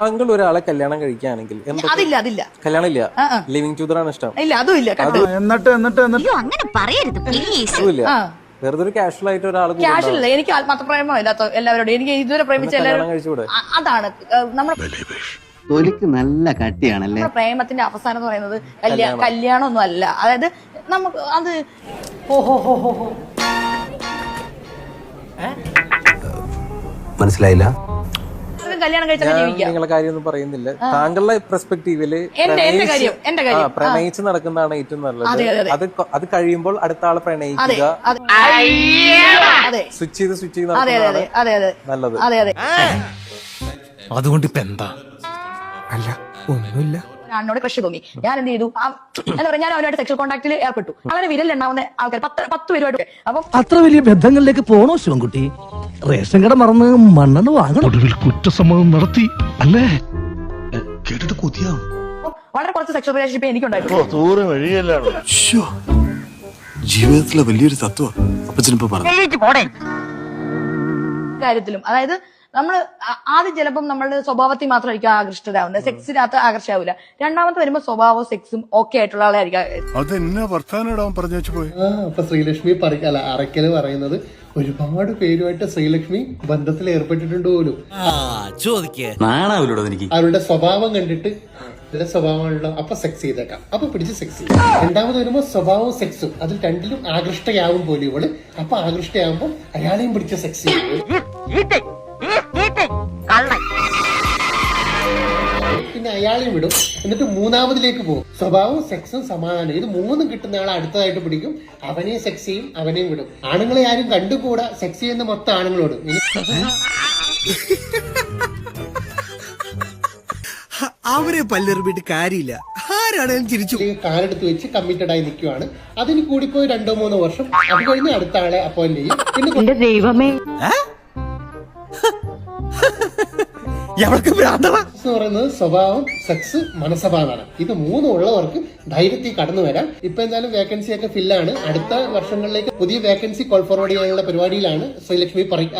താങ്കൾ ഒരാളെ കല്യാണം കഴിക്കുകയാണെങ്കിൽ അതില്ല കല്യാണം ഇല്ല, ലിവിങ് ടുഗദർ ആണ് ഇഷ്ടം. ഇല്ല അതും ഇല്ല. എന്നിട്ട് അങ്ങനെ പറയരുത് പ്ലീസ്. അതുമില്ല, വെറുതെ ഒരു കാഷ്വൽ ആയിട്ട് ഒരാൾ ക്യാഷ് ഇല്ല. എനിക്ക് ആത്മാർത്ഥ പ്രേമം ഇല്ലാത്ത എല്ലാവരോടും, എനിക്ക് ഇതുവരെ പ്രേമിച്ച എല്ലാവരും കഴിച്ചുകൂടെ? അതാണ് നമ്മുടെ തൊലിക്ക് നല്ല കട്ടിയാണല്ലേ. പ്രേമത്തിന്റെ അവസാനം എന്ന് പറയുന്നത് കല്യാണം ഒന്നും അല്ല. അതായത് നമുക്ക് അത് മനസ്സിലായില്ല. കല്യാണം കഴിച്ചാൽ ജീവിക്കാം. നിങ്ങളെ കാര്യമൊന്നും പറയുന്നില്ല. താങ്കളുടെ പെർസ്പെക്ടീവില് പ്രണയിച്ച് നടക്കുന്നതാണ് ഏറ്റവും നല്ലത്. അത് കഴിയുമ്പോൾ അടുത്ത ആളെ പ്രണയിക്കുക, സ്വിച്ച് ചെയ്ത് നല്ലത്. അതുകൊണ്ട് ഇപ്പൊ എന്താ? അല്ല ഒന്നുമില്ല. അന്നോട് ക്രഷ് തോന്നി. ഞാൻ എന്ത് ചെയ്തു? എന്താ പറയാ, ഞാൻ അവനുമായിട്ട് സെക്ഷൽ കോൺടാക്റ്റിൽ ഏർപ്പെട്ടു. അവന് വിരലുണ്ടാവുന്ന ആൾക്കാർ 10 പേരുമായിട്ട്. അപ്പൊ അത്ര വലിയ ബന്ധങ്ങളിലേക്ക് പോണോ ശിവൻകുട്ടി? റേഷൻ കട മറന്ന് മണ്ണെണ്ണ വാങ്ങണം. ഒടുവിൽ കുറ്റസമ്മതം നടത്തി അല്ലേ? കേട്ടിട്ട് കൊതിയാവും. വളരെ കുറച്ച് സെക്ഷൽ റിലേഷൻഷിപ്പ് എനിക്കുണ്ടായിരുന്നു. ജീവിതത്തിലെ വലിയൊരു തത്വം അപ്പച്ചനിപ്പോ പറഞ്ഞു. കാര്യത്തിലും അതായത് നമ്മൾ ആദ്യം ചിലപ്പം നമ്മളുടെ സ്വഭാവത്തിൽ മാത്രമായിരിക്കും ആകർഷിതരാവുന്നത്, സെക്സിനകത്ത് ആകർഷാവൂല. രണ്ടാമത്തെ വരുമ്പോ സ്വഭാവവും സെക്സും ഓക്കെ ആയിട്ടുള്ള ആളായിരിക്കും. അപ്പൊ ശ്രീലക്ഷ്മി അറയ്ക്കല് പറയുന്നത് ഒരുപാട് പേരുമായിട്ട് ശ്രീലക്ഷ്മി ബന്ധത്തിൽ ഏർപ്പെട്ടിട്ടുണ്ട് പോലും. അവരുടെ സ്വഭാവം കണ്ടിട്ട് നല്ല സ്വഭാവമുള്ള അപ്പൊ സെക്സ് ചെയ്തേക്കാം, അപ്പൊ പിടിച്ച് സെക്സ് ചെയ്യും. രണ്ടാമത് വരുമ്പോ സ്വഭാവവും സെക്സും അതിൽ രണ്ടിലും ആകൃഷ്ടയാവും പോലും ഇവള്. അപ്പൊ ആകൃഷ്ടയാവുമ്പോ അയാളെയും പിടിച്ച് സെക്സ് ചെയ്യും. പിന്നെ അയാളെയും വിടും. എന്നിട്ട് മൂന്നാമതിലേക്ക് പോകും. സ്വഭാവവും സെക്സും സമാധാനം, ഇത് മൂന്നും കിട്ടുന്ന ആളെ അടുത്തതായിട്ട് പിടിക്കും. അവനെയും സെക്സ് ചെയ്യും, അവനെയും വിടും. ആണുങ്ങളെ ആരും കണ്ടുകൂടാ, സെക്സ് ചെയ്യുന്ന മൊത്തം ആണുങ്ങളോട്. അവരെ പല്ലെറിഞ്ഞിട്ട് കാര്യമില്ല, ആരാണേലും ചിരിച്ചു. കാലെടുത്ത് വെച്ച് കമ്മിറ്റഡ് ആയി നിൽക്കുവാണ്. അതിന് കൂടിപ്പോയി 2-3 വർഷം. അത് കഴിഞ്ഞ് അടുത്ത ആളെ അപ്പോയിന്റ് ചെയ്യും. പിന്നെ ദൈവമേ പറയുന്നത് സ്വഭാവം, സെക്സ്, മനസ്സമാധാനം, ഇത് 3 ഉള്ളവർക്ക് ധൈര്യത്തിൽ കടന്നു വരാം. ഇപ്പൊ എന്തായാലും വേക്കൻസി ഒക്കെ ഫില്ലാണ്. അടുത്ത വർഷങ്ങളിലേക്ക് പുതിയ വേക്കൻസി കോൾ ഫോർവേഡ് ചെയ്യാനുള്ള പരിപാടിയിലാണ് ശ്രീലക്ഷ്മി ഇത്രയും